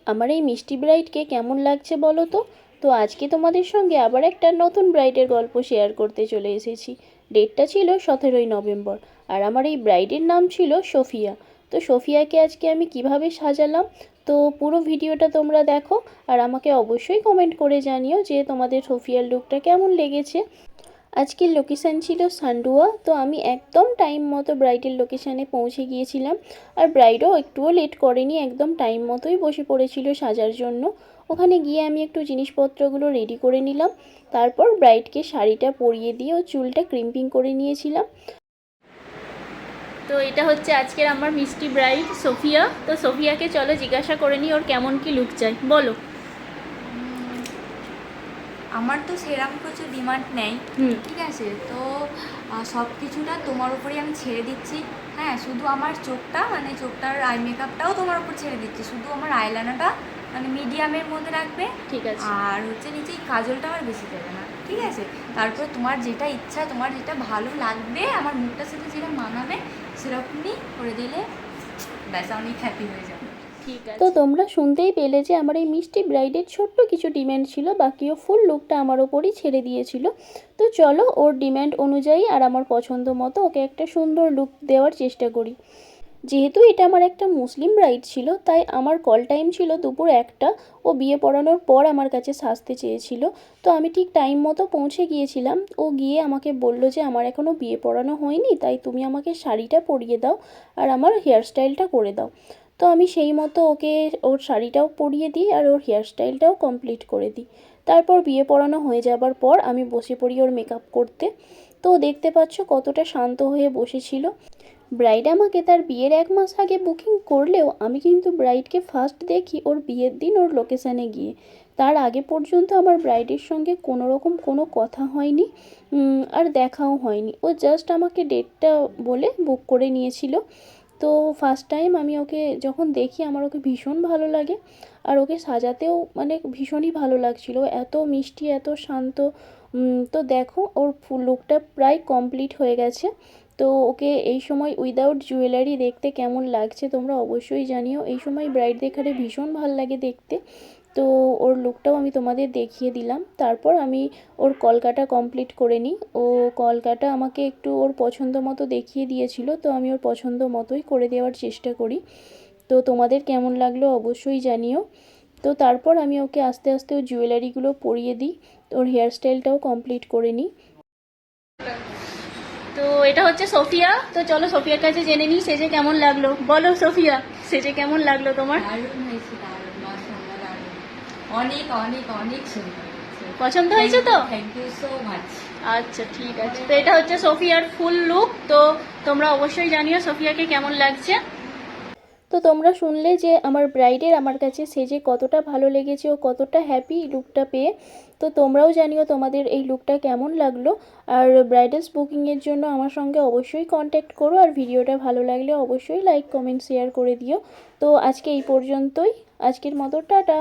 আমার এই মিষ্টি ব্রাইডকে কেমন লাগছে বলো তো। তো আজকে তোমাদের সঙ্গে আবার একটা নতুন ব্রাইডের গল্প শেয়ার করতে চলে এসেছি। ডেটটা ছিল 17ই নভেম্বর, আর আমার এই ব্রাইডের নাম ছিল সোফিয়া। তো সোফিয়াকে আজকে আমি কিভাবে সাজালাম, তো পুরো ভিডিওটা তোমরা দেখো, আর আমাকে অবশ্যই কমেন্ট করে জানিও যে তোমাদের সোফিয়ার লুকটা কেমন লেগেছে। আজকের লোকেশান ছিল সান্ডুয়া। তো আমি একদম টাইম মতো ব্রাইডের লোকেশানে পৌঁছে গিয়েছিলাম, আর ব্রাইডও একটুও লেট করেনি, একদম টাইম মতোই বসে পড়েছিল সাজার জন্য। ওখানে গিয়ে আমি একটু জিনিসপত্রগুলো রেডি করে নিলাম, তারপর ব্রাইডকে শাড়িটা পরিয়ে দিয়ে ও চুলটা ক্রিম্পিং করে নিয়েছিলাম। তো এটা হচ্ছে আজকের আমার মিষ্টি ব্রাইড সোফিয়া। তো সোফিয়াকে চলো জিজ্ঞাসা করে নিই ওর কেমন কি লুক চাই, বলো। আমার তো সেরকম কিছু ডিমান্ড নেই, ঠিক আছে। তো সব কিছুটা তোমার উপরেই আমি ছেড়ে দিচ্ছি। হ্যাঁ, শুধু আমার চোখটা, মানে চোখটার আই মেকআপটাও তোমার উপর ছেড়ে দিচ্ছি। শুধু আমার আইলাইনারটা মানে মিডিয়ামের মধ্যে রাখবে, ঠিক আছে। আর হচ্ছে নিচে কাজলটা আমার বেশি দেবে না, ঠিক আছে। তারপরে তোমার যেটা ইচ্ছা, তোমার যেটা ভালো লাগবে, আমার মুখটার সাথে যেটা মানাবে সেরকমই করে দিলে ব্যাস অনেক হ্যাপি হয়ে যাবে। তো তোমরা শুনতেই পেলে যে আমার এই মিষ্টি ব্রাইডের ছোট্ট কিছু ডিম্যান্ড ছিল, বাকিও ফুল লুকটা আমার ওপরই ছেড়ে দিয়েছিল। তো চলো ওর ডিম্যান্ড অনুযায়ী আর আমার পছন্দ মতো ওকে একটা সুন্দর লুক দেওয়ার চেষ্টা করি। যেহেতু এটা আমার একটা মুসলিম ব্রাইড ছিল, তাই আমার কল টাইম ছিল দুপুর 1টা। ও বিয়ে পড়ানোর পর আমার কাছে সাজতে চেয়েছিল। তো আমি ঠিক টাইম মতো পৌঁছে গিয়েছিলাম। ও গিয়ে আমাকে বলল যে আমার এখনও বিয়ে পড়ানো হয়নি, তাই তুমি আমাকে শাড়িটা পরিয়ে দাও আর আমার হেয়ারস্টাইলটা করে দাও। তো আমি সেই মতো ওকে ওর শাড়িটাও পরিয়ে দিই আর ওর হেয়ারস্টাইলটাও কমপ্লিট করে দিই। তারপর বিয়ে পড়ানো হয়ে যাবার পর আমি বসে পড়ি ওর মেকআপ করতে। তো দেখতে পাচ্ছ কতটা শান্ত হয়ে বসেছিল। ব্রাইড আমাকে তার বিয়ের 1 মাস আগে বুকিং করলেও আমি কিন্তু ব্রাইডকে ফার্স্ট দেখি ওর বিয়ের দিন ওর লোকেশানে গিয়ে। তার আগে পর্যন্ত আমার ব্রাইডের সঙ্গে কোনো রকম কোনো কথা হয়নি, আর দেখাও হয়নি। ও জাস্ট আমাকে ডেটটা বলে বুক করে নিয়েছিল। তো ফার্স্ট টাইম আমি ওকে যখন দেখি আমার ওকে ভীষণ ভালো লাগে, আর ওকে সাজাতেও মানে ভীষণই ভালো লাগছিল। এত মিষ্টি, এত শান্ত। তো দেখো ওর ফুল লুকটা প্রায় কমপ্লিট হয়ে গেছে। তো ওকে এই সময় উইদাউট জুয়েলারি দেখতে কেমন লাগছে তোমরা অবশ্যই জানিও। এই সময় ব্রাইড দেখারে ভীষণ ভালো লাগে দেখতে। তো ওর লুকটাও আমি তোমাদের দেখিয়ে দিলাম। তারপর আমি ওর কলকাটা কমপ্লিট করে নিই। ও কলকাটা আমাকে একটু ওর পছন্দ মতো দেখিয়ে দিয়েছিল, তো আমি ওর পছন্দ মতোই করে দেওয়ার চেষ্টা করি। তো তোমাদের কেমন লাগলো অবশ্যই জানিও। তো তারপর আমি ওকে আস্তে আস্তে ওর জুয়েলারিগুলো পরিয়ে দিই, ওর হেয়ারস্টাইলটাও কমপ্লিট করে নিই। তো এটা হচ্ছে সোফিয়া। তো চলো সোফিয়ার কাছে জেনে নিই সেজে কেমন লাগলো। বলো সোফিয়া, সেজে কেমন লাগলো তোমার? দারুণ হয়েছে, দারুণ, মাশাআল্লাহ, দারুণ, অনেক অনেক অনেক সুন্দর। পছন্দ হয়েছে তো? Thank you so much. আচ্ছা ঠিক আছে। তো এটা হচ্ছে সোফিয়ার ফুল লুক। তো তোমরা অবশ্যই জানিও সোফিয়াকে কেমন লাগছে। তো তোমরা শুনলে যে আমার ব্রাইডের আমার কাছে সেজে কতটা ভালো লেগেছে, ও কতটা হ্যাপি লুকটা পেয়ে। তো তোমরাও জানিও তোমাদের এই লুকটা কেমন লাগলো। আর ব্রাইডালস বুকিংয়ের জন্য আমার সঙ্গে অবশ্যই কন্ট্যাক্ট করো, আর ভিডিওটা ভালো লাগলে অবশ্যই লাইক কমেন্ট শেয়ার করে দিও। তো আজকে এই পর্যন্তই, আজকের মতো টাটা।